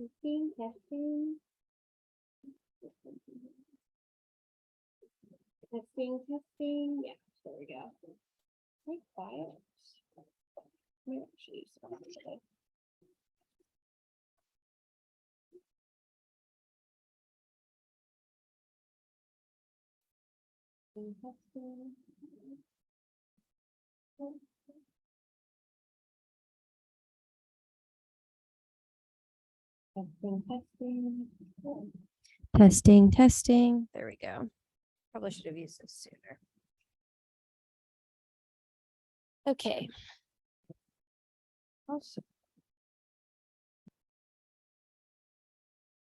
Testing, testing. Testing, testing. Yeah, there we go. Very quiet. Let me actually start today. Testing. Testing, testing. Testing, testing. There we go. Probably should have used this sooner. Okay. Awesome.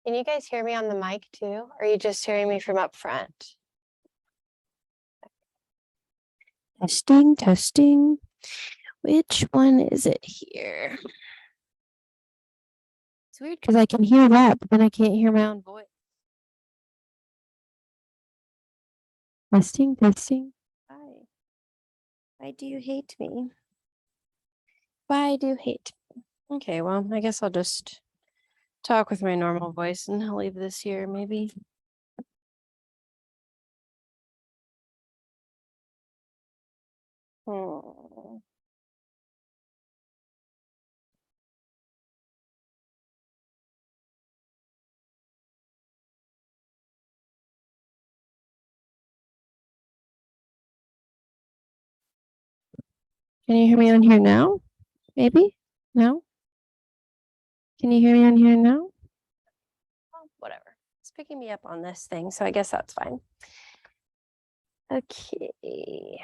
Can you guys hear me on the mic too? Or are you just hearing me from up front? Testing, testing. Which one is it here? It's weird because I can hear that, but then I can't hear my own voice. Testing, testing. Why? Why do you hate me? Why do you hate me? Okay, well, I guess I'll just talk with my normal voice and I'll leave this here maybe. Oh. Can you hear me on here now? Maybe? No? Can you hear me on here now? Oh, whatever. It's picking me up on this thing, so I guess that's fine. Okay.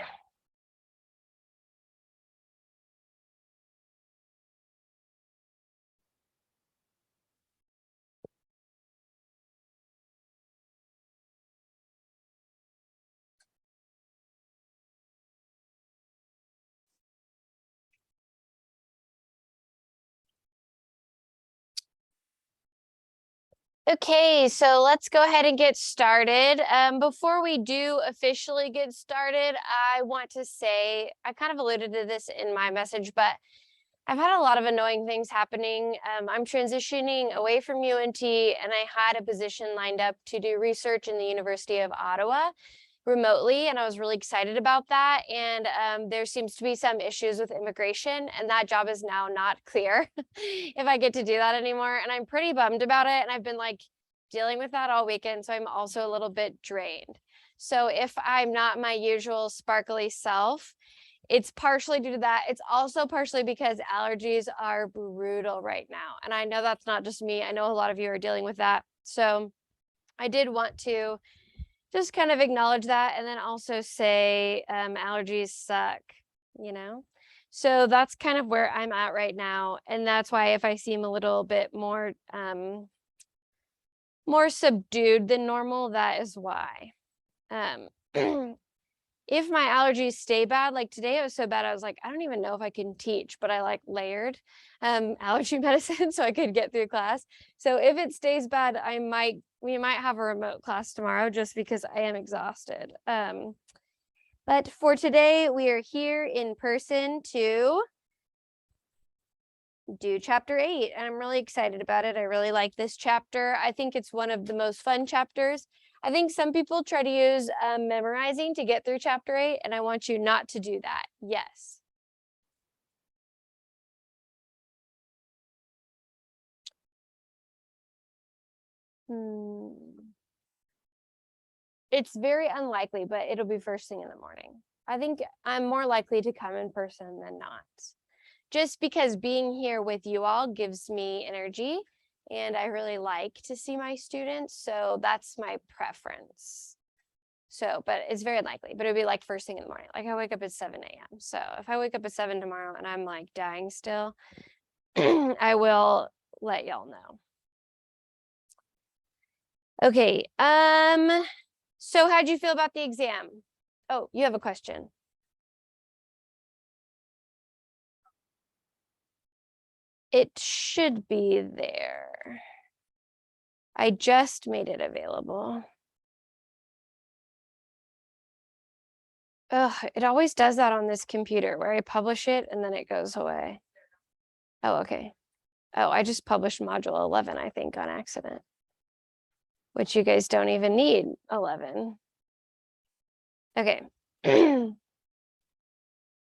Okay, so let's go ahead and get started. Before we do officially get started, I want to say, I kind of alluded to this in my message, but I've had a lot of annoying things happening. I'm transitioning away from UNT, and I had a position lined up to do research in the University of Ottawa remotely, and I was really excited about that. And there seems to be some issues with immigration, and that job is now not clear if I get to do that anymore. And I'm pretty bummed about it. And I've been like dealing with that all weekend. So I'm also a little bit drained. So if I'm not my usual sparkly self, it's partially due to that. It's also partially because allergies are brutal right now. And I know that's not just me. I know a lot of you are dealing with that. So I did want to just kind of acknowledge that, and then also say allergies suck, you know? So that's kind of where I'm at right now. And that's why if I seem a little bit more subdued than normal, that is why. If my allergies stay bad, like today it was so bad, I was like, I don't even know if I can teach, but I like layered allergy medicine so I could get through class. So if it stays bad, we might have a remote class tomorrow just because I am exhausted. But for today, we are here in person to do chapter 8, and I'm really excited about it. I really like this chapter. I think it's one of the most fun chapters. I think some people try to use memorizing to get through chapter 8, and I want you not to do that. Yes. It's very unlikely, but it'll be first thing in the morning. I think I'm more likely to come in person than not. Just because being here with you all gives me energy, and I really like to see my students, so that's my preference. So, but it's very likely, but it'd be like first thing in the morning. Like I wake up at 7 a.m. So if I wake up at 7 tomorrow and I'm like dying still, I will let y'all know. Okay. So how'd you feel about the exam? Oh, you have a question. It should be there. I just made it available. Ugh, it always does that on this computer where I publish it and then it goes away. Oh, okay. Oh, I just published module 11, I think, on accident, which you guys don't even need 11. Okay.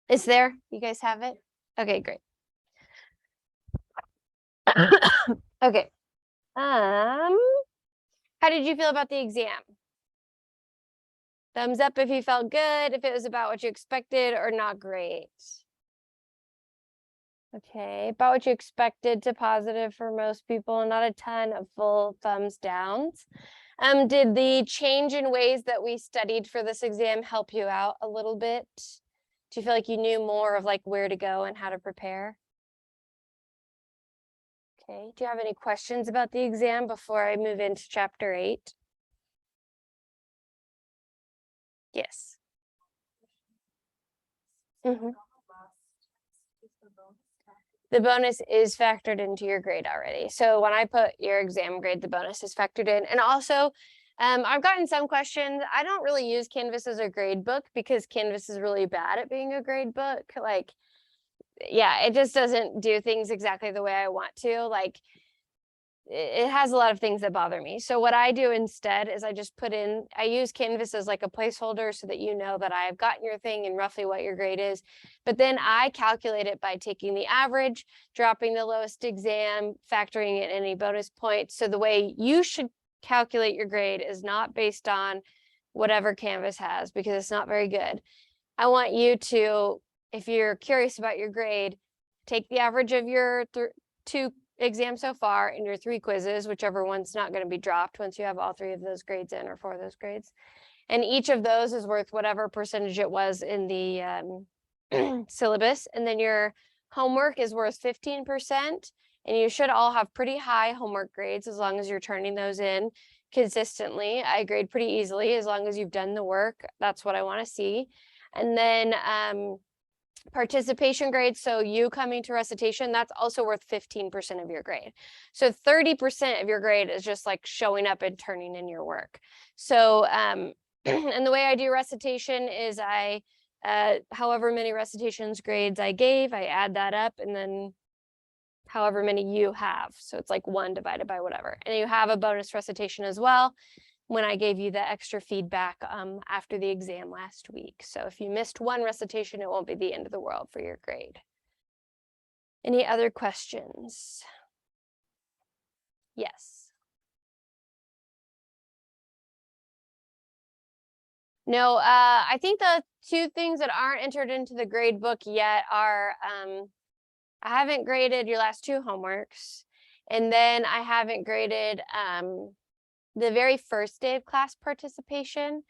Is there? You guys have it? Okay, great. Okay. How did you feel about the exam? Thumbs up if you felt good, if it was about what you expected, or not great. Okay, about what you expected to positive for most people, not a ton of full thumbs downs. Did the change in ways that we studied for this exam help you out a little bit? Do you feel like you knew more of like where to go and how to prepare? Okay, do you have any questions about the exam before I move into chapter 8? Yes. The bonus is factored into your grade already. So when I put your exam grade, the bonus is factored in. And also, I've gotten some questions. I don't really use Canvas as a grade book because Canvas is really bad at being a grade book. Like, yeah, it just doesn't do things exactly the way I want to. Like, it has a lot of things that bother me. So what I do instead is I just I use Canvas as like a placeholder so that you know that I've gotten your thing and roughly what your grade is. But then I calculate it by taking the average, dropping the lowest exam, factoring in any bonus points. So the way you should calculate your grade is not based on whatever Canvas has because it's not very good. I want you to, if you're curious about your grade, take the average of your two exam so far and your 3 quizzes, whichever one's not going to be dropped once you have all 3 of those grades in or 4 of those grades. And each of those is worth whatever percentage it was in the syllabus. And then your homework is worth 15%. And you should all have pretty high homework grades as long as you're turning those in consistently. I grade pretty easily as long as you've done the work. That's what I want to see. And then participation grades, so you coming to recitation, that's also worth 15% of your grade. So 30% of your grade is just like showing up and turning in your work. So and the way I do recitation is I however many recitations grades I gave, I add that up, and then however many you have, so it's like 1 divided by whatever. And you have a bonus recitation as well when I gave you the extra feedback after the exam last week. So if you missed 1 recitation, it won't be the end of the world for your grade. Any other questions? Yes. No, I think the 2 things that aren't entered into the grade book yet are I haven't graded your last 2 homeworks, and then I haven't graded the very first day of class participation,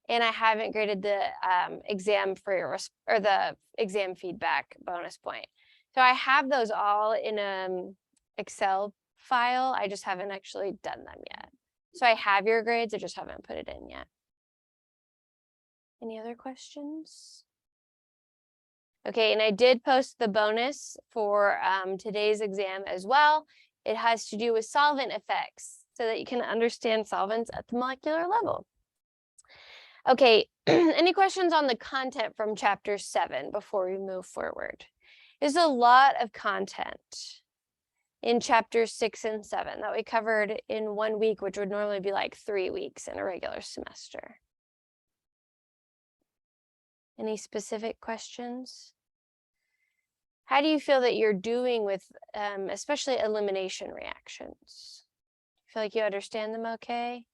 and I haven't graded the exam for your or the exam feedback bonus point. So I have those all in an Excel file. I just haven't actually done them yet. So I have your grades, I just haven't put it in yet. Any other questions? Okay, and I did post the bonus for today's exam as well. It has to do with solvent effects, so that you can understand solvents at the molecular level. Okay, any questions on the content from chapter 7 before we move forward? There's a lot of content in chapters 6 and 7 that we covered in 1 week, which would normally be like 3 weeks in a regular semester. Any specific questions? How do you feel that you're doing with especially elimination reactions? Feel like you understand them okay?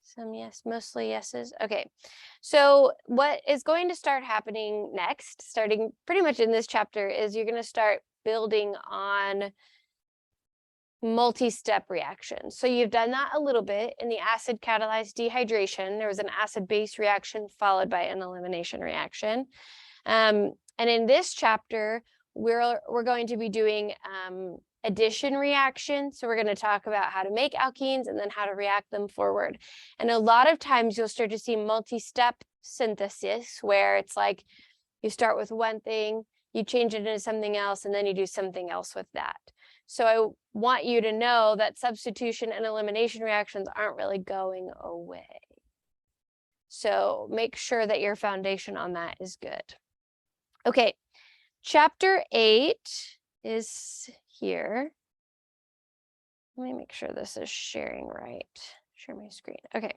Some yes, mostly yeses. Okay, so what is going to start happening next, starting pretty much in this chapter, is you're going to start building on multi-step reactions. So you've done that a little bit in the acid catalyzed dehydration. There was an acid-base reaction followed by an elimination reaction. And in this chapter, we're going to be doing addition reactions. So we're going to talk about how to make alkenes and then how to react them forward. And a lot of times you'll start to see multi-step synthesis where it's like you start with one thing, you change it into something else, and then you do something else with that. So I want you to know that substitution and elimination reactions aren't really going away. So make sure that your foundation on that is good. Okay, chapter 8 is here. Let me make sure this is sharing right. Share my screen. Okay.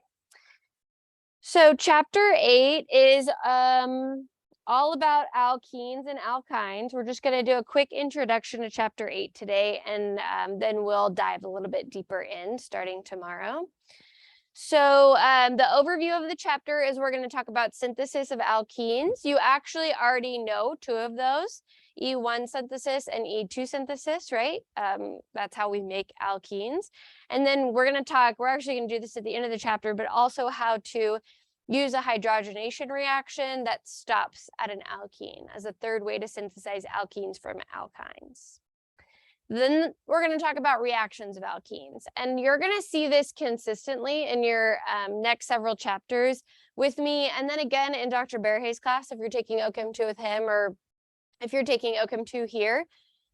So chapter 8 is all about alkenes and alkynes. We're just going to do a quick introduction to chapter 8 today, and then we'll dive a little bit deeper in starting tomorrow. So the overview of the chapter is we're going to talk about synthesis of alkenes. You actually already know two of those, E1 synthesis and E2 synthesis, right? That's how we make alkenes. And then we're actually going to do this at the end of the chapter, but also how to use a hydrogenation reaction that stops at an alkene as a third way to synthesize alkenes from alkynes. Then we're going to talk about reactions of alkenes, and you're going to see this consistently in your next several chapters with me, and then again in Dr. Berhe's class if you're taking ochem 2 with him, or if you're taking ochem 2 here.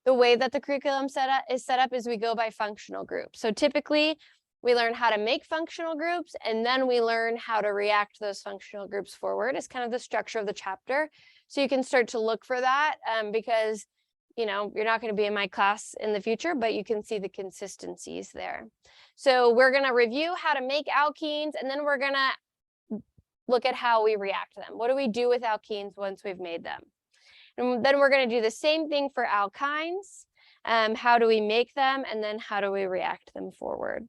The way that the curriculum is set up is we go by functional groups. So typically we learn how to make functional groups, and then we learn how to react those functional groups forward. It's kind of the structure of the chapter. So you can start to look for that because you're not going to be in my class in the future, but you can see the consistencies there. So we're going to review how to make alkenes, and then we're going to look at how we react them. What do we do with alkenes once we've made them? And then we're going to do the same thing for alkynes. How do we make them, and then how do we react them forward?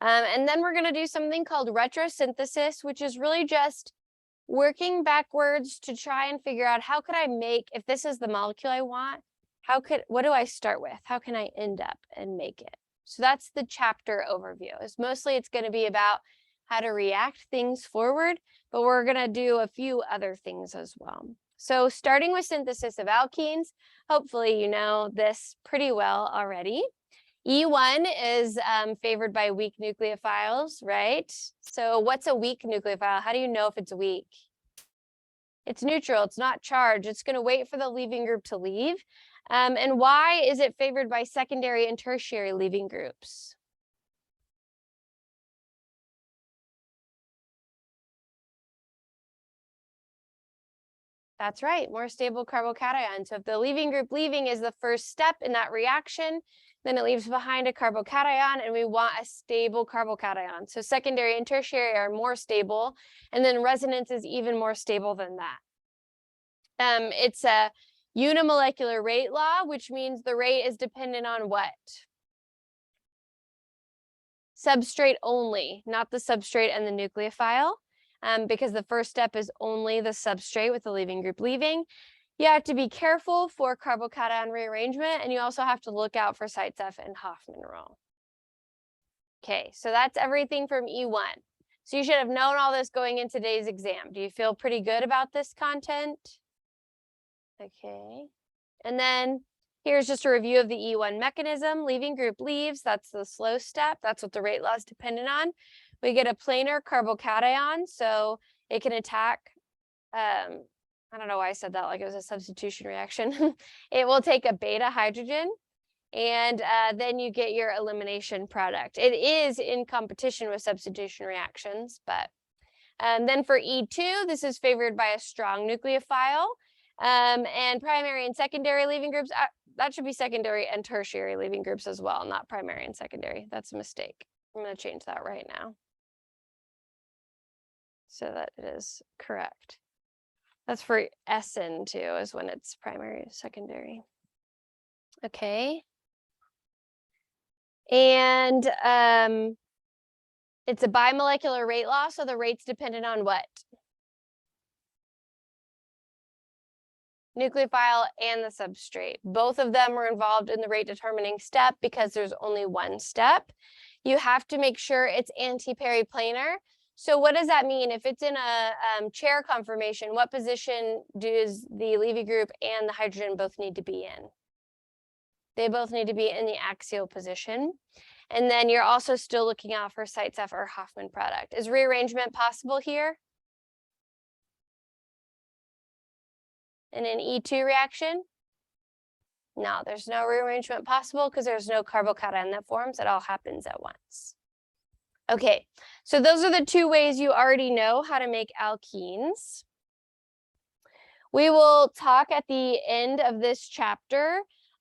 And then we're going to do something called retrosynthesis, which is really just working backwards to try and figure out how could I make, if this is the molecule I want, what do I start with? How can I end up and make it? So that's the chapter overview. It's going to be about how to react things forward, but we're going to do a few other things as well. So starting with synthesis of alkenes, hopefully you know this pretty well already. E1 is favored by weak nucleophiles, right? So what's a weak nucleophile? How do you know if it's weak? It's neutral, it's not charged. It's going to wait for the leaving group to leave. And why is it favored by secondary and tertiary leaving groups? That's right, more stable carbocation. So if the leaving group leaving is the first step in that reaction, then it leaves behind a carbocation, and we want a stable carbocation. So secondary and tertiary are more stable, and then resonance is even more stable than that. It's a unimolecular rate law, which means the rate is dependent on what? Substrate only, not the substrate and the nucleophile, because the first step is only the substrate with the leaving group leaving. You have to be careful for carbocation rearrangement, and you also have to look out for sites F and Hoffman rule. Okay, so that's everything from E1. So you should have known all this going in today's exam. Do you feel pretty good about this content? Okay, and then here's just a review of the E1 mechanism. Leaving group leaves, that's the slow step. That's what the rate law is dependent on. We get a planar carbocation, so it can attack, I don't know why I said that like it was a substitution reaction. It will take a beta hydrogen, and then you get your elimination product. It is in competition with substitution reactions, but then for E2, this is favored by a strong nucleophile, and primary and secondary leaving groups, that should be secondary and tertiary leaving groups as well, not primary and secondary. That's a mistake. I'm going to change that right now so that it is correct. That's for SN too, is when it's primary and secondary. Okay. And it's a bimolecular rate law, so the rate's dependent on what? Nucleophile and the substrate. Both of them are involved in the rate determining step because there's only one step. You have to make sure it's anti-periplanar. So what does that mean? If it's in a chair conformation, what position does the leaving group and the hydrogen both need to be in? They both need to be in the axial position. And then you're also still looking out for sites F or Hoffman product. Is rearrangement possible here? In an E2 reaction? No, there's no rearrangement possible because there's no carbocation that forms. It all happens at once. Okay, so those are the two ways you already know how to make alkenes. We will talk at the end of this chapter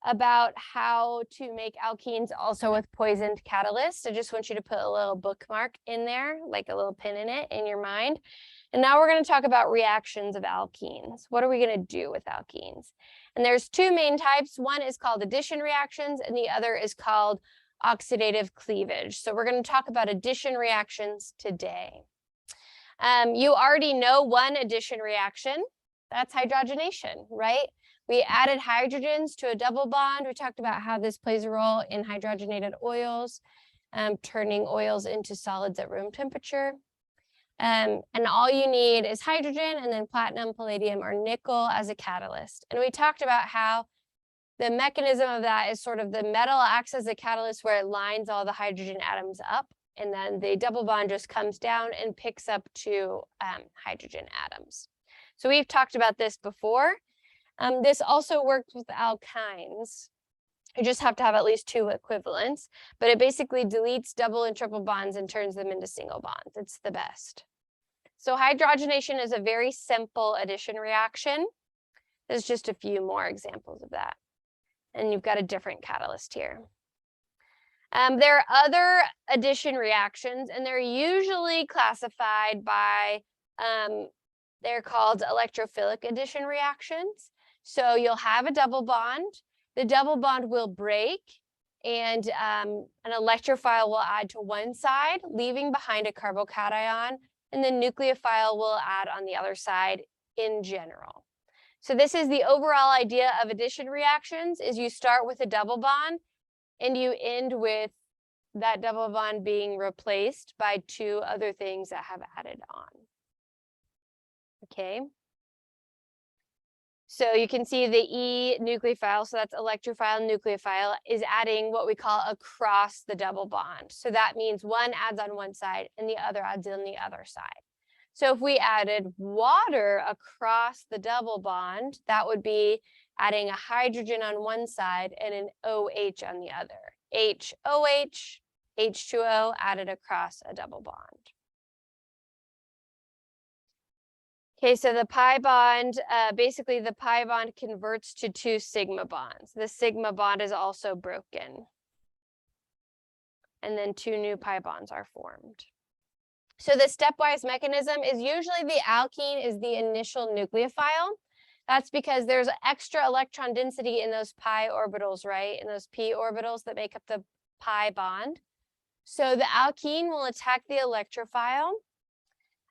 about how to make alkenes also with poisoned catalysts. I just want you to put a little bookmark in there, like a little pin in it in your mind. And now we're going to talk about reactions of alkenes. What are we going to do with alkenes? And there's two main types. One is called addition reactions, and the other is called oxidative cleavage. So we're going to talk about addition reactions today. You already know one addition reaction. That's hydrogenation, right? We added hydrogens to a double bond. We talked about how this plays a role in hydrogenated oils, turning oils into solids at room temperature. And all you need is hydrogen and then platinum, palladium, or nickel as a catalyst. And we talked about how the mechanism of that is sort of the metal acts as a catalyst where it lines all the hydrogen atoms up, and then the double bond just comes down and picks up two hydrogen atoms. So we've talked about this before. This also works with alkynes. You just have to have at least two equivalents, but it basically deletes double and triple bonds and turns them into single bonds. It's the best. So hydrogenation is a very simple addition reaction. There's just a few more examples of that. And you've got a different catalyst here. There are other addition reactions, and they're usually classified by, they're called electrophilic addition reactions. So you'll have a double bond. The double bond will break, and an electrophile will add to one side, leaving behind a carbocation, and the nucleophile will add on the other side in general. So this is the overall idea of addition reactions, is you start with a double bond, and you end with that double bond being replaced by two other things that have added on. Okay. So you can see the E nucleophile, so that's electrophile nucleophile, is adding what we call across the double bond. So that means one adds on one side and the other adds on the other side. So if we added water across the double bond, that would be adding a hydrogen on one side and an OH on the other. HOH, H2O added across a double bond. Okay, so the pi bond, basically the pi bond converts to two sigma bonds. The sigma bond is also broken. And then two new pi bonds are formed. So the stepwise mechanism is usually the alkene is the initial nucleophile. That's because there's extra electron density in those pi orbitals, right? In those p orbitals that make up the pi bond. So the alkene will attack the electrophile.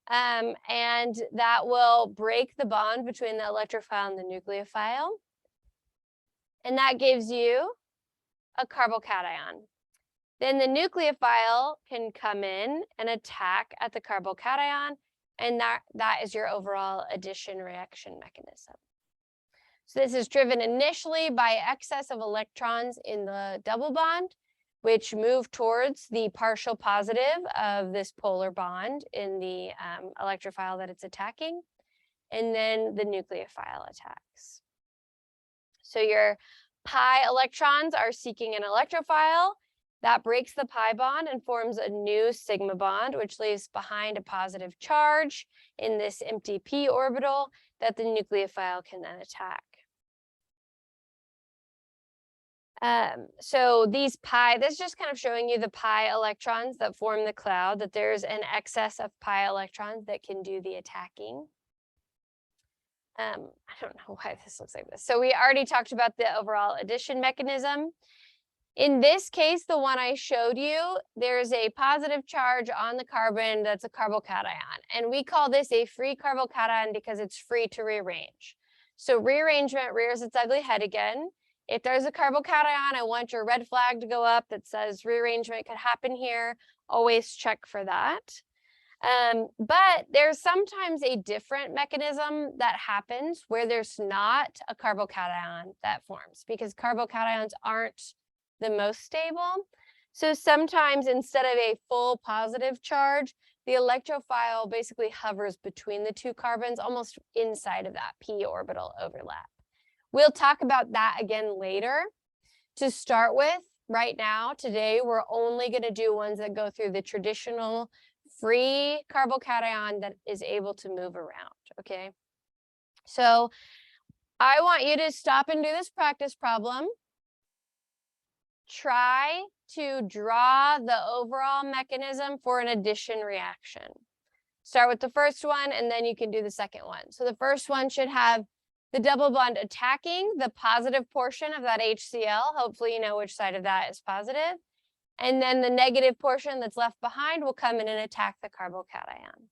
And that will break the bond between the electrophile and the nucleophile. And that gives you a carbocation. Then the nucleophile can come in and attack at the carbocation, and that is your overall addition reaction mechanism. So this is driven initially by excess of electrons in the double bond, which move towards the partial positive of this polar bond in the electrophile that it's attacking, and then the nucleophile attacks. So your pi electrons are seeking an electrophile. That breaks the pi bond and forms a new sigma bond, which leaves behind a positive charge in this empty p orbital that the nucleophile can then attack. So these pi, this is just kind of showing you the pi electrons that form the cloud, that there's an excess of pi electrons that can do the attacking. I don't know why this looks like this. So we already talked about the overall addition mechanism. In this case, the one I showed you, there's a positive charge on the carbon that's a carbocation. And we call this a free carbocation because it's free to rearrange. So rearrangement rears its ugly head again. If there's a carbocation, I want your red flag to go up that says rearrangement could happen here. Always check for that. But there's sometimes a different mechanism that happens where there's not a carbocation that forms, because carbocations aren't the most stable. So sometimes instead of a full positive charge, the electrophile basically hovers between the two carbons, almost inside of that p orbital overlap. We'll talk about that again later. To start with, right now, today, we're only going to do ones that go through the traditional free carbocation that is able to move around, okay? So I want you to stop and do this practice problem. try to draw the overall mechanism for an addition reaction. Start with the first one, and then you can do the second one. So the first one should have the double bond attacking the positive portion of that HCl. Hopefully you know which side of that is positive. And then the negative portion that's left behind will come in and attack the carbocation.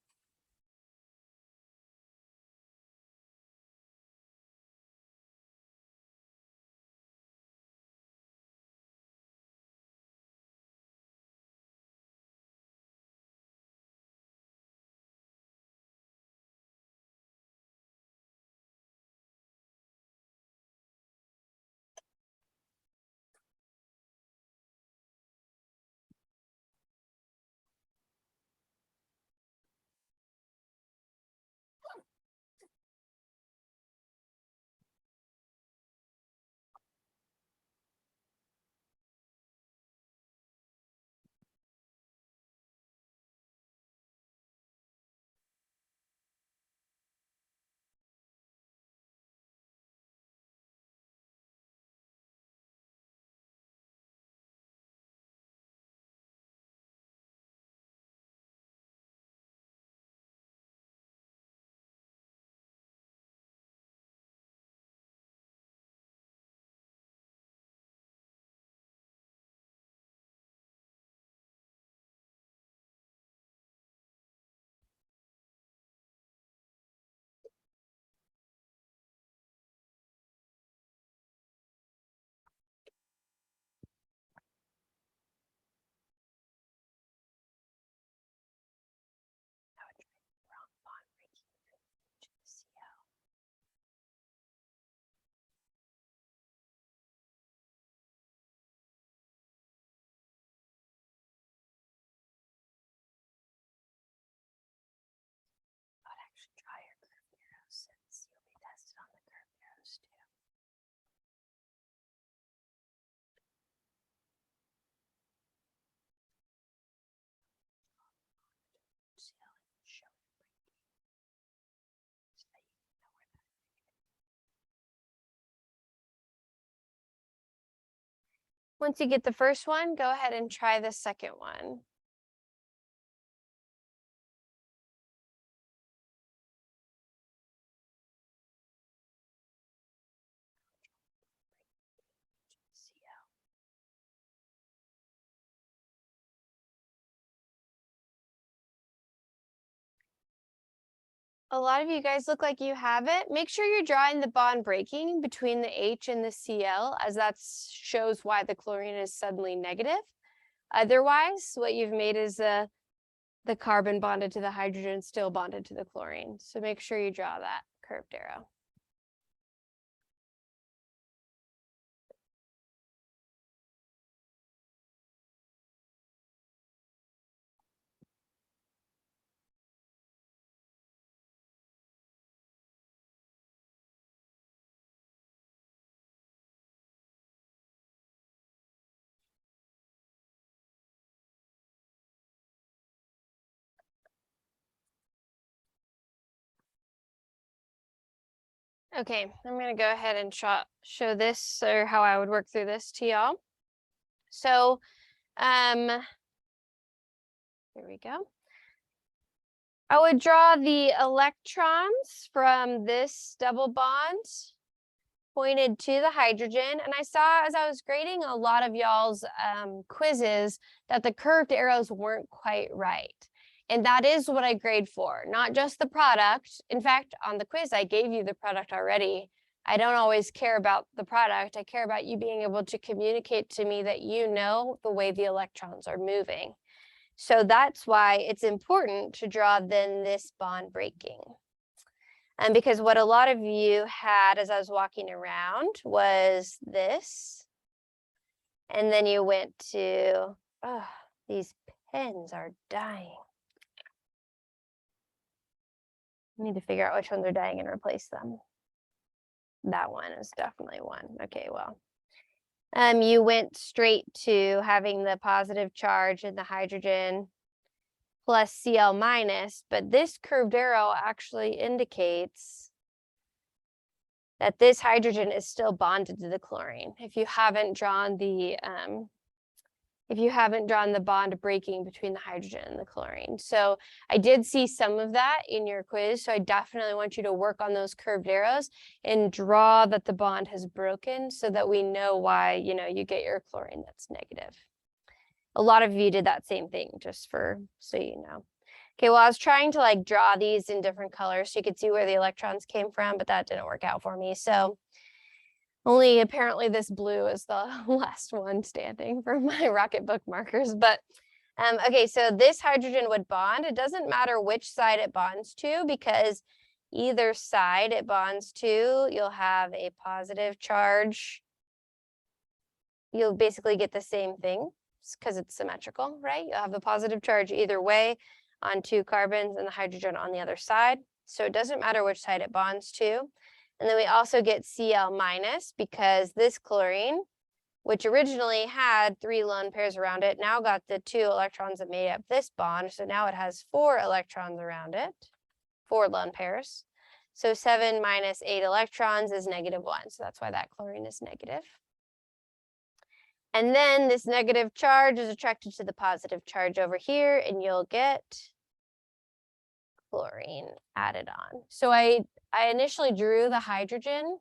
Try your curved arrows since you'll be tested on the curved arrows too. See how I can show it so that you can know where that is. Once you get the first one, go ahead and try the second one. A lot of you guys look like you have it. Make sure you're drawing the bond breaking between the H and the Cl, as that shows why the chlorine is suddenly negative. Otherwise, what you've made is the carbon bonded to the hydrogen still bonded to the chlorine. So make sure you draw that curved arrow. Okay, I'm going to go ahead and show this, or how I would work through this to y'all. So, here we go. I would draw the electrons from this double bond pointed to the hydrogen. And I saw as I was grading a lot of y'all's quizzes that the curved arrows weren't quite right. And that is what I grade for, not just the product. In fact, on the quiz, I gave you the product already. I don't always care about the product. I care about you being able to communicate to me that you know the way the electrons are moving. So that's why it's important to draw then this bond breaking. And because what a lot of you had as I was walking around was this. And then you went to, oh, these pens are dying. I need to figure out which ones are dying and replace them. That one is definitely one. Okay, well. You went straight to having the positive charge in the hydrogen plus Cl minus, but this curved arrow actually indicates that this hydrogen is still bonded to the chlorine. If you haven't drawn the bond breaking between the hydrogen and the chlorine. So I did see some of that in your quiz. So I definitely want you to work on those curved arrows and draw that the bond has broken so that we know why, you get your chlorine that's negative. A lot of you did that same thing, just so you know. Okay, well, I was trying to like draw these in different colors so you could see where the electrons came from, but that didn't work out for me. So only apparently this blue is the last one standing for my rocket book markers. But okay, so this hydrogen would bond. It doesn't matter which side it bonds to because either side it bonds to, you'll have a positive charge. You'll basically get the same thing because it's symmetrical, right? You'll have the positive charge either way on 2 carbons and the hydrogen on the other side. So it doesn't matter which side it bonds to. And then we also get Cl minus because this chlorine, which originally had 3 lone pairs around it, now got the 2 electrons that made up this bond. So now it has 4 electrons around it, 4 lone pairs. So 7 minus 8 electrons is -1. So that's why that chlorine is negative. And then this negative charge is attracted to the positive charge over here, and you'll get chlorine added on. So I initially drew the hydrogen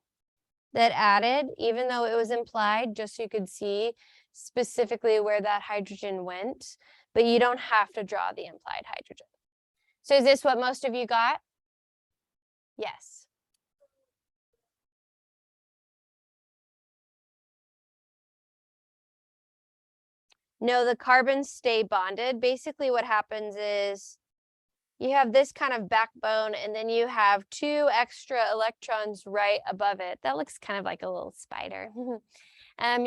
that added, even though it was implied, just so you could see specifically where that hydrogen went, but you don't have to draw the implied hydrogen. So is this what most of you got? Yes. No, the carbons stay bonded. Basically what happens is you have this kind of backbone and then you have 2 extra electrons right above it. That looks kind of like a little spider. You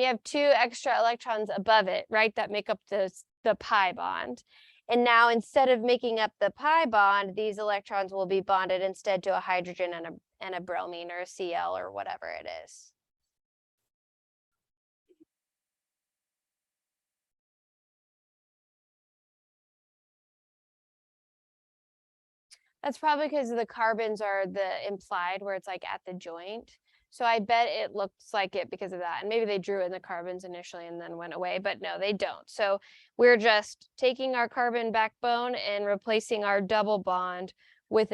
have 2 extra electrons above it, right, that make up the pi bond. And now instead of making up the pi bond, these electrons will be bonded instead to a hydrogen and a bromine or a Cl or whatever it is. That's probably because the carbons are the implied where it's like at the joint. So I bet it looks like it because of that. And maybe they drew in the carbons initially and then went away, but no, they don't. So we're just taking our carbon backbone and replacing our double bond with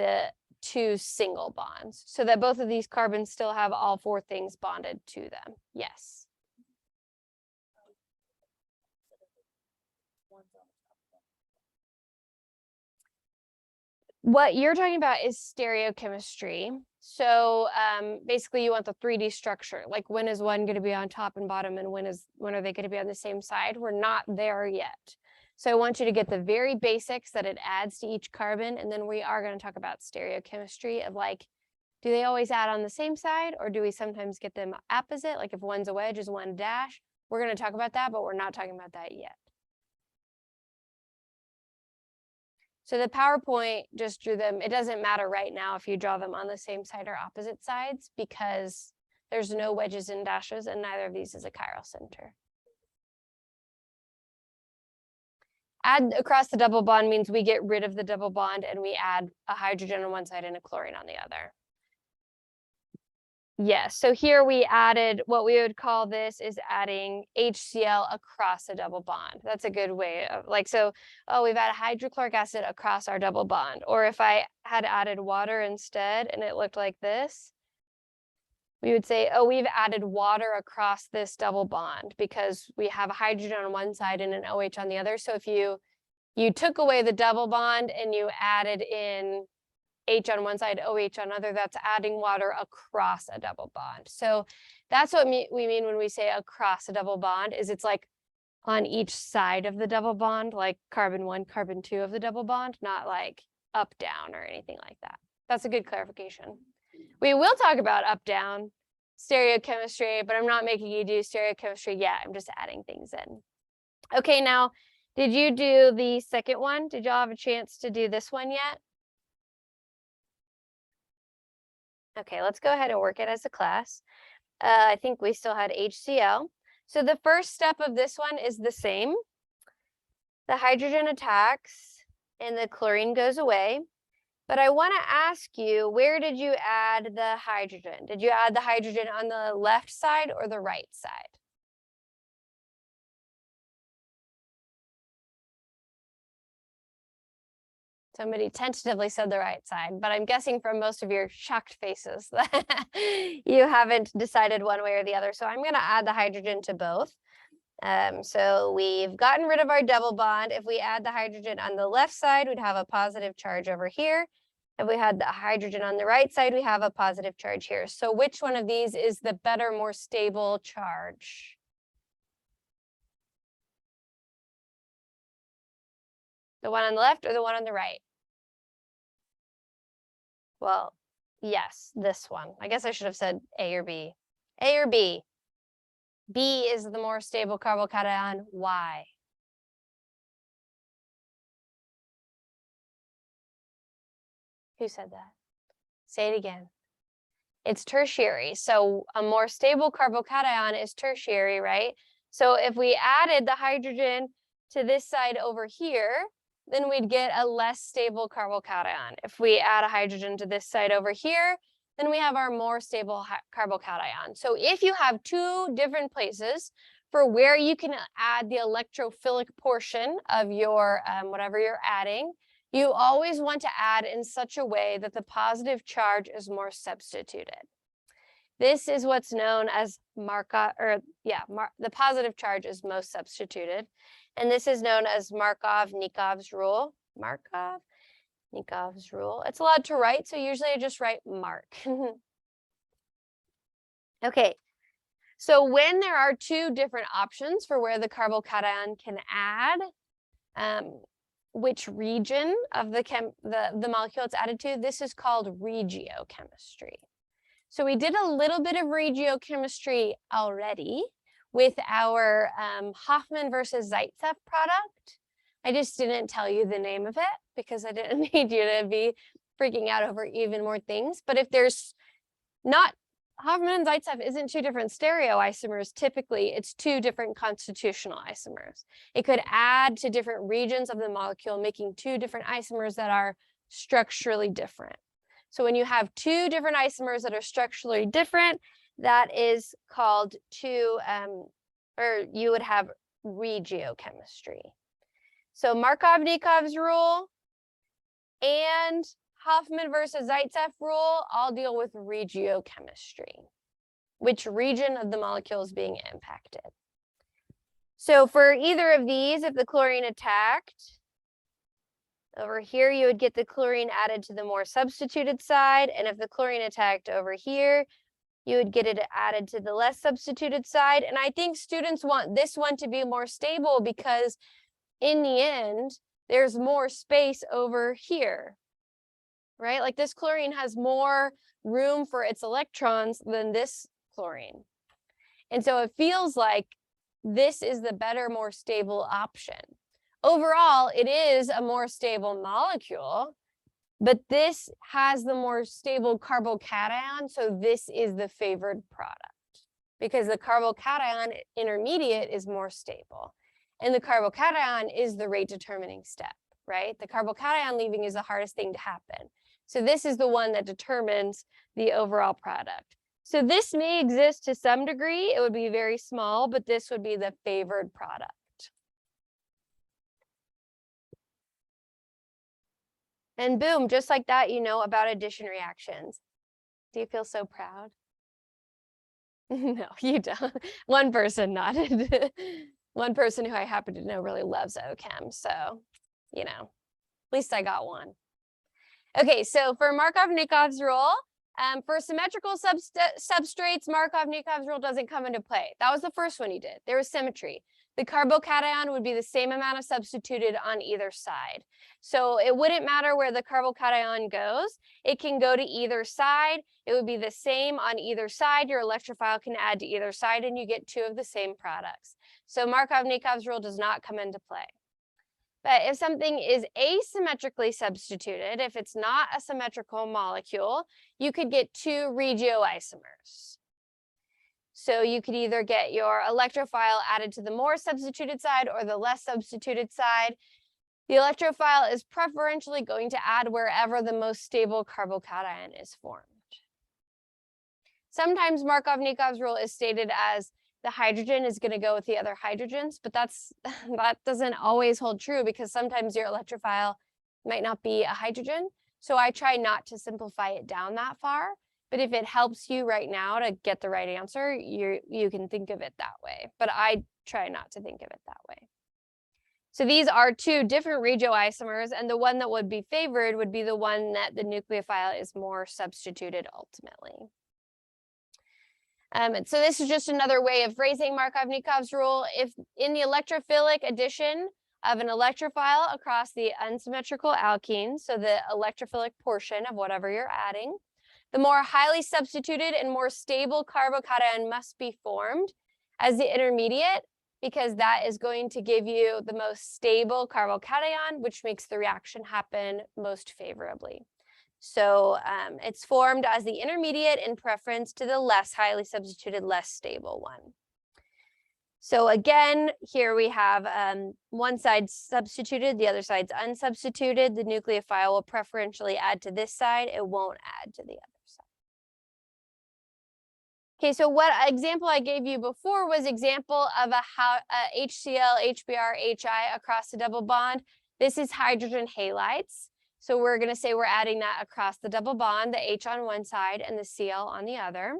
2 single bonds so that both of these carbons still have all 4 things bonded to them. Yes. What you're talking about is stereochemistry. So basically you want the 3D structure, like when is one going to be on top and bottom and when are they going to be on the same side? We're not there yet. So I want you to get the very basics that it adds to each carbon, and then we are going to talk about stereochemistry of like, do they always add on the same side or do we sometimes get them opposite? Like if one's a wedge is one a dash. We're going to talk about that, but we're not talking about that yet. So the PowerPoint just drew them. It doesn't matter right now if you draw them on the same side or opposite sides because there's no wedges and dashes and neither of these is a chiral center. Add across the double bond means we get rid of the double bond and we add a hydrogen on one side and a chlorine on the other. Yes, so here we added, what we would call this is adding HCl across a double bond. That's a good way of like, so, oh, we've added hydrochloric acid across our double bond. Or if I had added water instead and it looked like this, we would say, oh, we've added water across this double bond because we have a hydrogen on one side and an OH on the other. So if you took away the double bond and you added in H on one side, OH on other, that's adding water across a double bond. So that's what we mean when we say across a double bond, is it's like on each side of the double bond, like carbon 1, carbon 2 of the double bond, not like up, down, or anything like that. That's a good clarification. We will talk about up, down, stereochemistry, but I'm not making you do stereochemistry yet. I'm just adding things in. Okay, now, did you do the second one? Did y'all have a chance to do this one yet? Okay, let's go ahead and work it as a class. I think we still had HCl. So the first step of this one is the same. The hydrogen attacks and the chlorine goes away. But I want to ask you, where did you add the hydrogen? Did you add the hydrogen on the left side or the right side? Somebody tentatively said the right side, but I'm guessing from most of your shocked faces that you haven't decided one way or the other. So I'm going to add the hydrogen to both. So we've gotten rid of our double bond. If we add the hydrogen on the left side, we'd have a positive charge over here. If we had the hydrogen on the right side, we have a positive charge here. So which one of these is the better, more stable charge? The one on the left or the one on the right? Well, yes, this one. I guess I should have said A or B. A or B? B is the more stable carbocation. Why? Who said that? Say it again. It's tertiary. So a more stable carbocation is tertiary, right? So if we added the hydrogen to this side over here, then we'd get a less stable carbocation. If we add a hydrogen to this side over here, then we have our more stable carbocation. So if you have two different places for where you can add the electrophilic portion of your whatever you're adding, you always want to add in such a way that the positive charge is more substituted. This is what's known as the positive charge is most substituted. And this is known as Markov-Nikov's rule. Markov-Nikov's rule. It's allowed to write, so usually I just write Mark. Okay, so when there are two different options for where the carbocation can add, which region of the molecule it's added to, this is called regiochemistry. So we did a little bit of regiochemistry already with our Hoffman versus Zaitsev product. I just didn't tell you the name of it because I didn't need you to be freaking out over even more things. But if there's not, Hoffman and Zaitsev isn't two different stereoisomers. Typically, it's two different constitutional isomers. It could add to different regions of the molecule, making two different isomers that are structurally different. So when you have two different isomers that are structurally different, that is called or you would have regiochemistry. So Markov-Nikov's rule and Hoffman versus Zaitsev rule all deal with regiochemistry, which region of the molecule is being impacted. So for either of these, if the chlorine attacked, over here you would get the chlorine added to the more substituted side, and if the chlorine attacked over here, you would get it added to the less substituted side. And I think students want this one to be more stable because in the end, there's more space over here, right? Like this chlorine has more room for its electrons than this chlorine. And so it feels like this is the better, more stable option. Overall, it is a more stable molecule, but this has the more stable carbocation, so this is the favored product because the carbocation intermediate is more stable. And the carbocation is the rate determining step, right? The carbocation leaving is the hardest thing to happen. So this is the one that determines the overall product. So this may exist to some degree. It would be very small, but this would be the favored product. And boom, just like that, you know about addition reactions. Do you feel so proud? No, you don't. One person nodded. One person who I happen to know really loves ochem. So, you know, at least I got one. Okay, so for Markov-Nikov's rule, for symmetrical substrates, Markov-Nikov's rule doesn't come into play. That was the first one you did. There was symmetry. The carbocation would be the same amount of substituted on either side. So it wouldn't matter where the carbocation goes. It can go to either side. It would be the same on either side. Your electrophile can add to either side and you get two of the same products. So Markov-Nikov's rule does not come into play. But if something is asymmetrically substituted, if it's not a symmetrical molecule, you could get two regioisomers. So you could either get your electrophile added to the more substituted side or the less substituted side. The The electrophile is preferentially going to add wherever the most stable carbocation is formed. Sometimes Markov-Nikov's rule is stated as the hydrogen is going to go with the other hydrogens, but that doesn't always hold true because sometimes your electrophile might not be a hydrogen. So I try not to simplify it down that far, but if it helps you right now to get the right answer, you can think of it that way, but I try not to think of it that way. So these are two different regioisomers, and the one that would be favored would be the one that the nucleophile is more substituted ultimately. And so this is just another way of phrasing Markov-Nikov's rule. If in the electrophilic addition of an electrophile across the unsymmetrical alkene, so the electrophilic portion of whatever you're adding, the more highly substituted and more stable carbocation must be formed as the intermediate, because that is going to give you the most stable carbocation, which makes the reaction happen most favorably. So it's formed as the intermediate in preference to the less highly substituted, less stable one. So again, here we have one side substituted, the other side's unsubstituted. The nucleophile will preferentially add to this side. It won't add to the other side. Okay, so what example I gave you before was example of a HCl, HBr, HI across the double bond. This is hydrogen halides. So we're going to say we're adding that across the double bond, the H on one side and the Cl on the other.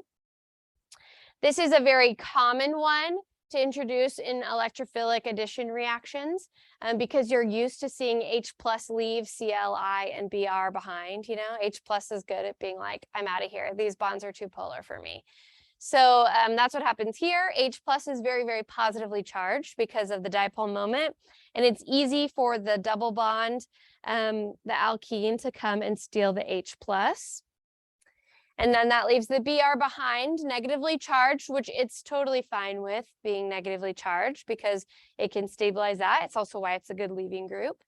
This is a very common one to introduce in electrophilic addition reactions because you're used to seeing H plus leave Cli and Br behind. You know, H plus is good at being like, I'm out of here. These bonds are too polar for me. So that's what happens here. H plus is very, very positively charged because of the dipole moment. And it's easy for the double bond, the alkene, to come and steal the H plus. And then that leaves the Br behind, negatively charged, which it's totally fine with being negatively charged because it can stabilize that. It's also why it's a good leaving group.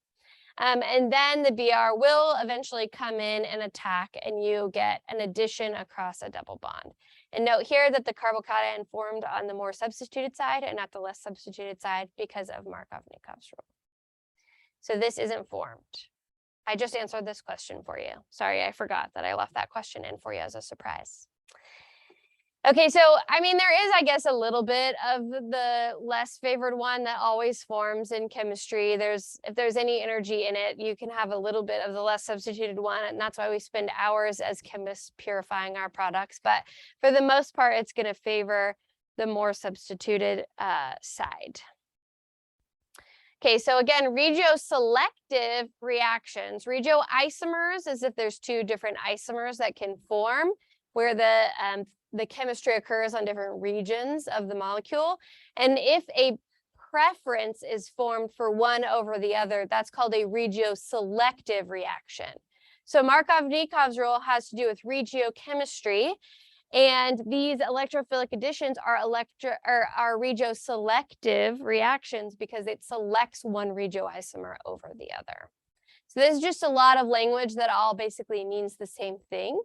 And then the Br will eventually come in and attack, and you get an addition across a double bond. And note here that the carbocation formed on the more substituted side and not the less substituted side because of Markov-Nikov's rule. So this isn't formed. I just answered this question for you. Sorry, I forgot that I left that question in for you as a surprise. Okay, so I mean, there is, I guess, a little bit of the less favored one that always forms in chemistry. If there's any energy in it, you can have a little bit of the less substituted one, and that's why we spend hours as chemists purifying our products. But for the most part, it's going to favor the more substituted side. Okay, so again, regioselective reactions. Regioisomers is if there's two different isomers that can form where the chemistry occurs on different regions of the molecule. And if a preference is formed for one over the other, that's called a regioselective reaction. So Markov-Nikov's rule has to do with regiochemistry. And these electrophilic additions are regioselective reactions because it selects one regioisomer over the other. So this is just a lot of language that all basically means the same thing,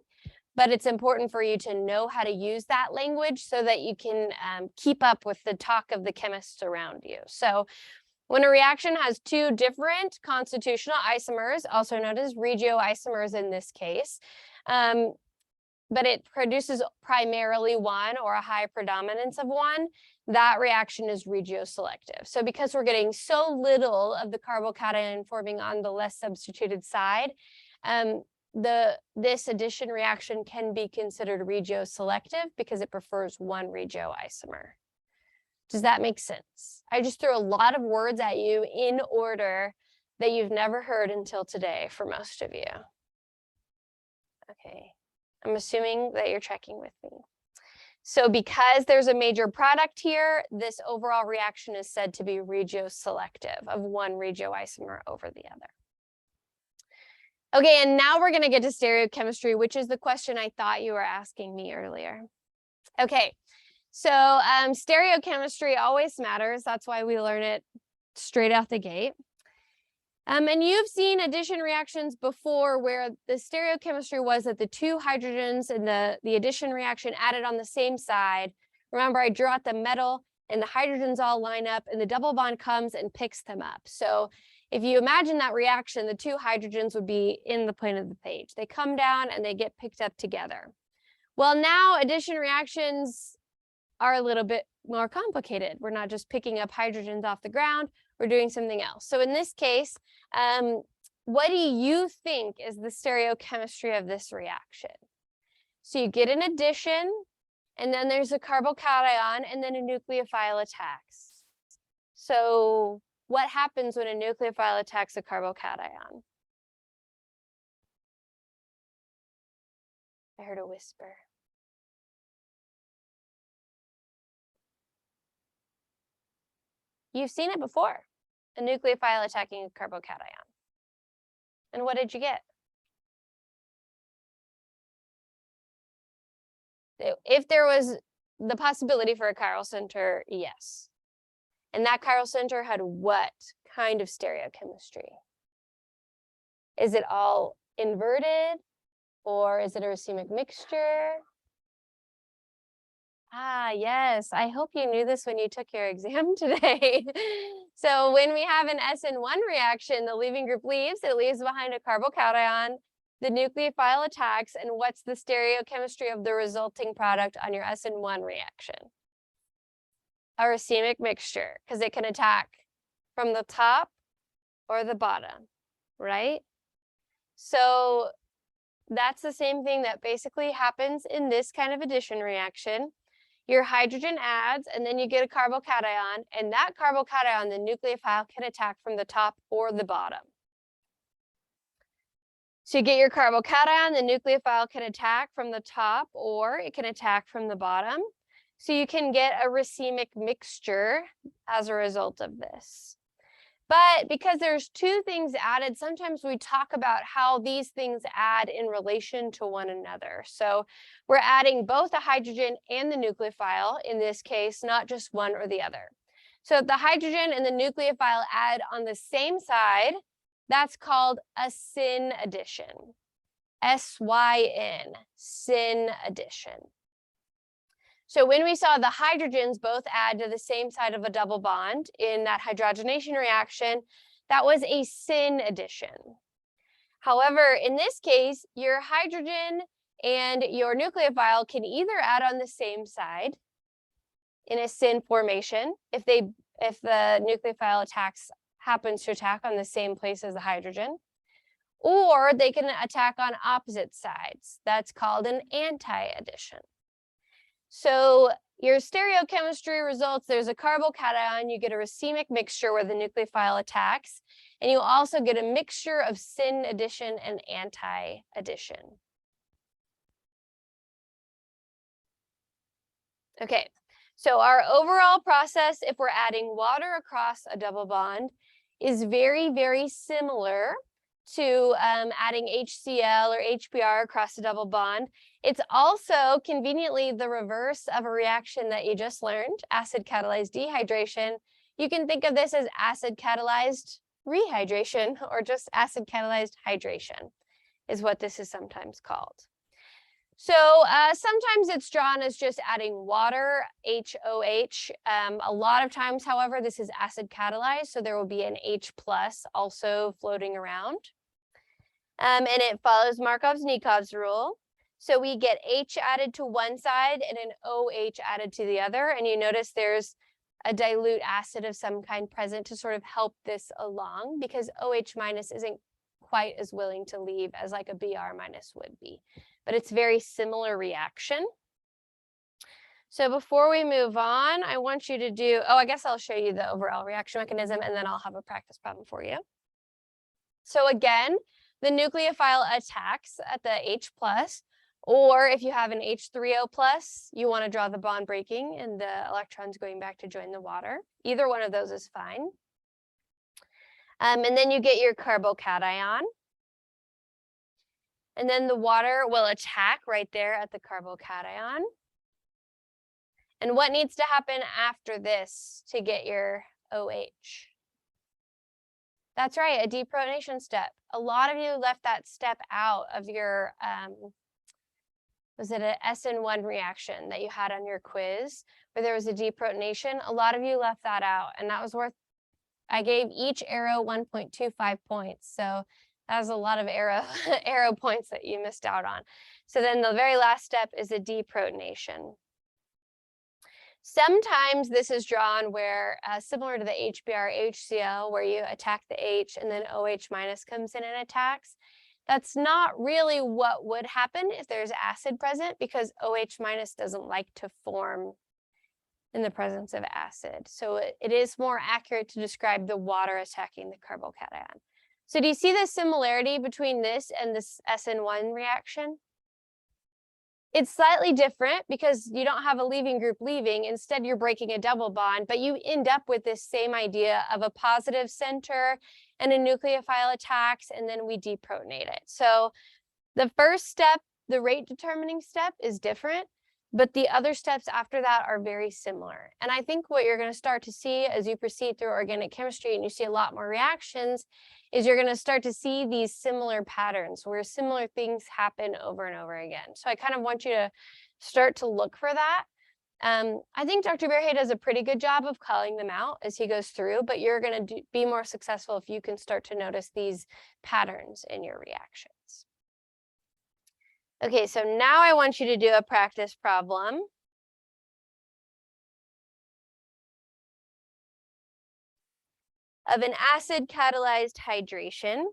but it's important for you to know how to use that language so that you can keep up with the talk of the chemists around you. So when a reaction has two different constitutional isomers, also known as regioisomers in this case, but it produces primarily one or a high predominance of one, that reaction is regioselective. So because we're getting so little of the carbocation forming on the less substituted side, this addition reaction can be considered regioselective because it prefers one regioisomer. Does that make sense? I just threw a lot of words at you in order that you've never heard until today for most of you. Okay. I'm assuming that you're checking with me. So because there's a major product here, this overall reaction is said to be regioselective of one regioisomer over the other. Okay, and now we're going to get to stereochemistry, which is the question I thought you were asking me earlier. Okay, so stereochemistry always matters. That's why we learn it straight out the gate. And you've seen addition reactions before where the stereochemistry was that the two hydrogens in the addition reaction added on the same side. Remember, I drew out the metal and the hydrogens all line up and the double bond comes and picks them up. So if you imagine that reaction, the two hydrogens would be in the plane of the page. They come down and they get picked up together. Well, now addition reactions are a little bit more complicated. We're not just picking up hydrogens off the ground, we're doing something else. So in this case, what do you think is the stereochemistry of this reaction? So you get an addition, and then there's a carbocation, and then a nucleophile attacks. So what happens when a nucleophile attacks a carbocation? I heard a whisper. You've seen it before, a nucleophile attacking a carbocation. And what did you get? If there was the possibility for a chiral center, yes. And that chiral center had what kind of stereochemistry? Is it all inverted, or is it a racemic mixture? Ah, yes. I hope you knew this when you took your exam today. So when we have an SN1 reaction, the leaving group leaves. It leaves behind a carbocation. The nucleophile attacks. And what's the stereochemistry of the resulting product on your SN1 reaction? A racemic mixture, because it can attack from the top or the bottom, right? So that's the same thing that basically happens in this kind of addition reaction. Your hydrogen adds, and then you get a carbocation, and that carbocation, the nucleophile, can attack from the top or the bottom. So you get your carbocation, the nucleophile can attack from the top, or it can attack from the bottom. So you can get a racemic mixture as a result of this. But because there's two things added, sometimes we talk about how these things add in relation to one another. So we're adding both a hydrogen and the nucleophile in this case, not just one or the other. So if the hydrogen and the nucleophile add on the same side, that's called a syn addition. S-Y-N, syn addition. So when we saw the hydrogens both add to the same side of a double bond in that hydrogenation reaction, that was a syn addition. However, in this case, your hydrogen and your nucleophile can either add on the same side in a syn formation, if the nucleophile happens to attack on the same place as the hydrogen, or they can attack on opposite sides. That's called an anti-addition. So your stereochemistry results, there's a carbocation, you get a racemic mixture where the nucleophile attacks, and you also get a mixture of syn addition and anti-addition. Okay, so our overall process, if we're adding water across a double bond, is very, very similar to adding HCl or HBr across a double bond. It's also conveniently the reverse of a reaction that you just learned, acid catalyzed dehydration. You can think of this as acid catalyzed rehydration, or just acid catalyzed hydration is what this is sometimes called. So sometimes it's drawn as just adding water, HOH. A lot of times, however, this is acid catalyzed, so there will be an H+ also floating around. And it follows Markov's-Nikov's rule. So we get H added to one side and an OH added to the other. And you notice there's a dilute acid of some kind present to sort of help this along, because OH- isn't quite as willing to leave as like a Br- would be. But it's very similar reaction. So before we move on, I want you to do, I guess I'll show you the overall reaction mechanism, and then I'll have a practice problem for you. So again, the nucleophile attacks at the H+, or if you have an H3O+, you want to draw the bond breaking and the electrons going back to join the water. Either one of those is fine. And then you get your carbocation. And then the water will attack right there at the carbocation. And what needs to happen after this to get your OH? That's right, a deprotonation step. A lot of you left that step out of your, was it an SN1 reaction that you had on your quiz where there was a deprotonation? A lot of you left that out, and that was worth I gave each arrow 1.25 points. So that was a lot of arrow points that you missed out on. So then the very last step is a deprotonation. Sometimes this is drawn where, similar to the HBr HCl, where you attack the H and then OH minus comes in and attacks. That's not really what would happen if there's acid present, because OH minus doesn't like to form in the presence of acid. So it is more accurate to describe the water attacking the carbocation. So do you see the similarity between this and this SN1 reaction? It's slightly different because you don't have a leaving group leaving. Instead, you're breaking a double bond, but you end up with this same idea of a positive center and a nucleophile attacks, and then we deprotonate it. So the first step, the rate determining step, is different, but the other steps after that are very similar. And I think what you're going to start to see as you proceed through organic chemistry and you see a lot more reactions is you're going to start to see these similar patterns where similar things happen over and over again. So I kind of want you to start to look for that. I think Dr. Berhe does a pretty good job of calling them out as he goes through, but you're going to be more successful if you can start to notice these patterns in your reactions. Okay, so now I want you to do a practice problem. Of an acid catalyzed hydration.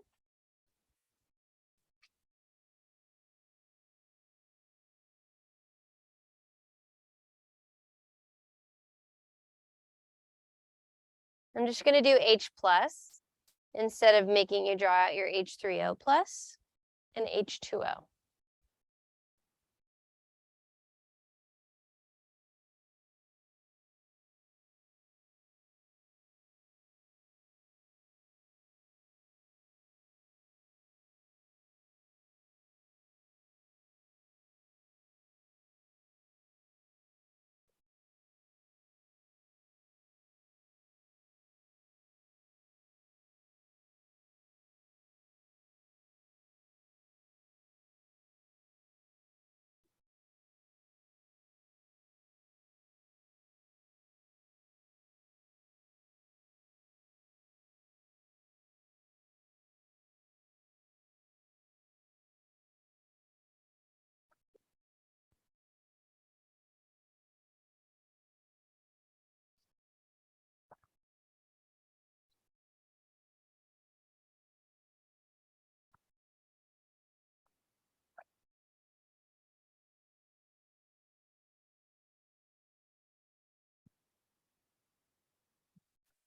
I'm just going to do H plus instead of making you draw out your H3O plus and H2O.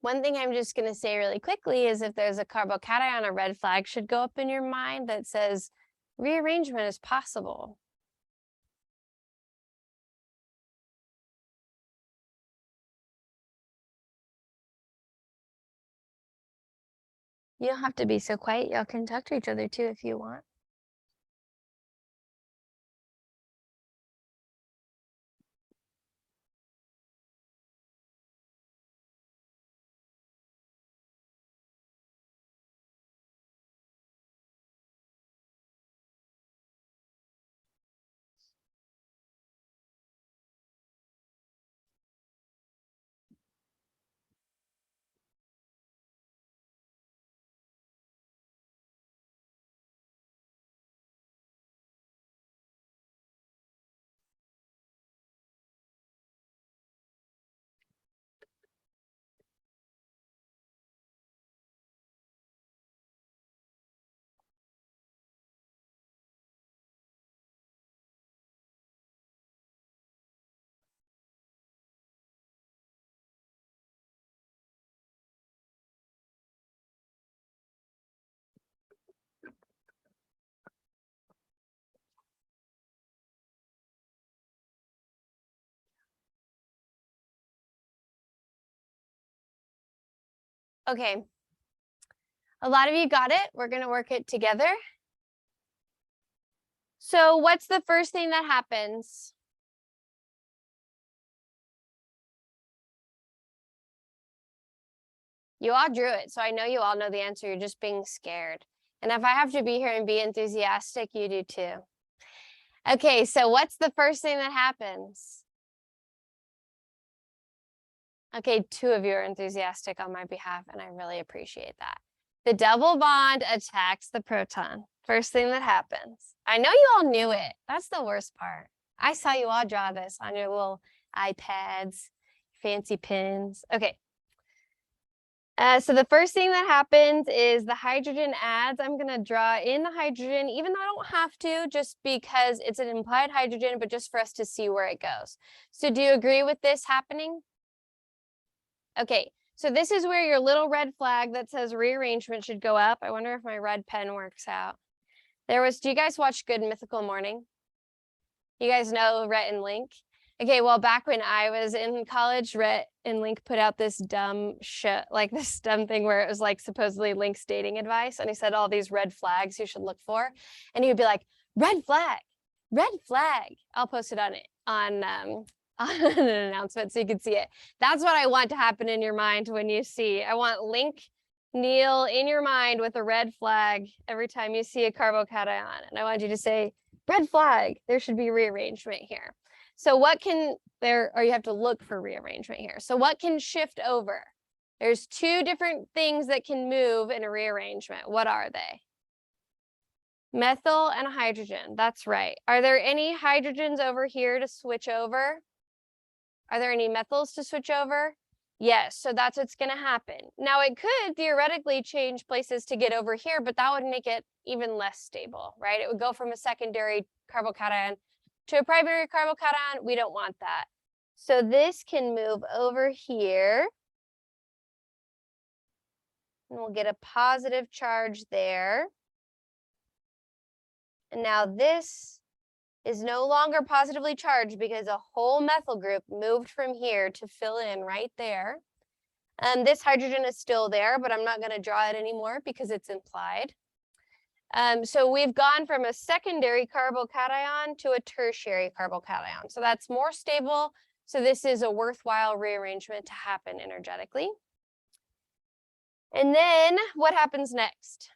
One thing I'm just going to say really quickly is if there's a carbocation, a red flag should go up in your mind that says rearrangement is possible. You don't have to be so quiet. Y'all can talk to each other too if you want. Okay. A lot of you got it. We're going to work it together. So what's the first thing that happens? You all drew it, so I know you all know the answer. You're just being scared. And if I have to be here and be enthusiastic, you do too. Okay, so what's the first thing that happens? Okay, 2 of you are enthusiastic on my behalf, and I really appreciate that. The double bond attacks the proton. First thing that happens. I know you all knew it. That's the worst part. I saw you all draw this on your little iPads, fancy pens. Okay. So the first thing that happens is the hydrogen adds. I'm going to draw in the hydrogen, even though I don't have to, just because it's an implied hydrogen, but just for us to see where it goes. So do you agree with this happening? Okay, so this is where your little red flag that says rearrangement should go up. I wonder if my red pen works out. Do you guys watch Good Mythical Morning? You guys know Rhett and Link? Okay, well, back when I was in college, Rhett and Link put out this dumb thing where it was like supposedly Link's dating advice. And he said all these red flags you should look for. And he would be like, red flag, red flag. I'll post it on an announcement so you can see it. That's what I want to happen in your mind when you see. I want Link Neil in your mind with a red flag every time you see a carbocation. And I want you to say, red flag, there should be rearrangement here. So what can you have to look for rearrangement here. So what can shift over? There's 2 different things that can move in a rearrangement. What are they? Methyl and hydrogen. That's right. Are there any hydrogens over here to switch over? Are there any methyls to switch over? Yes, so that's what's going to happen. Now, it could theoretically change places to get over here, but that would make it even less stable, right? It would go from a secondary carbocation to a primary carbocation. We don't want that. So this can move over here. And we'll get a positive charge there. And now this is no longer positively charged because a whole methyl group moved from here to fill in right there. This hydrogen is still there, but I'm not going to draw it anymore because it's implied. So we've gone from a secondary carbocation to a tertiary carbocation. So that's more stable. So this is a worthwhile rearrangement to happen energetically. And then what happens next?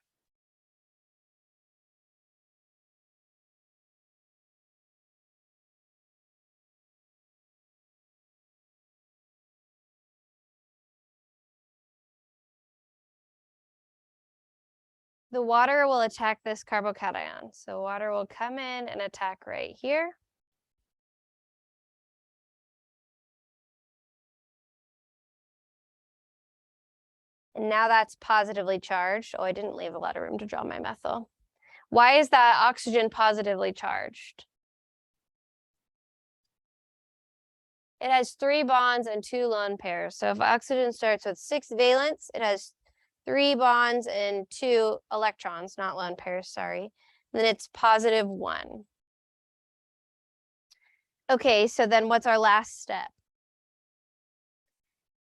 The water will attack this carbocation. So water will come in and attack right here. And now that's positively charged. Oh, I didn't leave a lot of room to draw my methyl. Why is that oxygen positively charged? It has 3 bonds and 2 lone pairs. So if oxygen starts with 6 valence, it has 3 bonds and 2 electrons, not lone pairs, sorry. Then it's positive 1. Okay, so then what's our last step?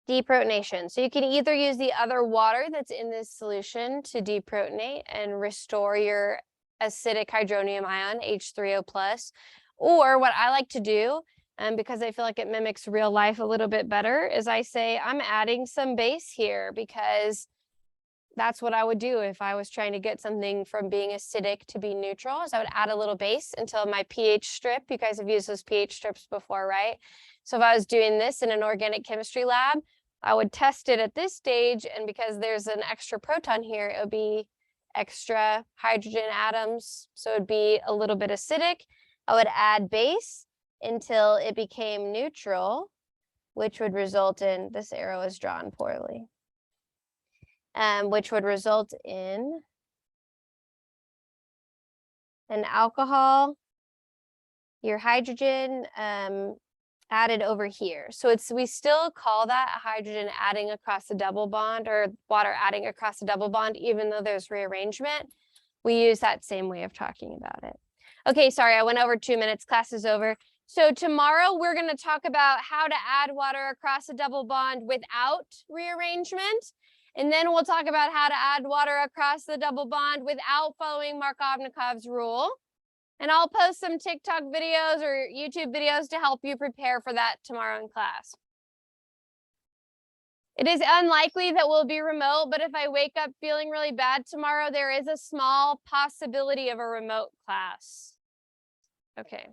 Deprotonation. So you can either use the other water that's in this solution to deprotonate and restore your acidic hydronium ion, H3O+, or what I like to do, because I feel like it mimics real life a little bit better, is I say I'm adding some base here because that's what I would do if I was trying to get something from being acidic to be neutral, is I would add a little base until my pH strip. You guys have used those pH strips before, right? So if I was doing this in an organic chemistry lab, I would test it at this stage, and because there's an extra proton here, it would be extra hydrogen atoms, so it'd be a little bit acidic. I would add base until it became neutral, which would result in, this arrow is drawn poorly, which would result in an alcohol, your hydrogen added over here. So we still call that a hydrogen adding across a double bond, or water adding across a double bond, even though there's rearrangement. We use that same way of talking about it. Okay, sorry, I went over 2 minutes. Class is over. So tomorrow we're going to talk about how to add water across a double bond without rearrangement. And then we'll talk about how to add water across the double bond without following Markovnikov's rule. And I'll post some TikTok videos or YouTube videos to help you prepare for that tomorrow in class. It is unlikely that we'll be remote, but if I wake up feeling really bad tomorrow, there is a small possibility of a remote class. Okay.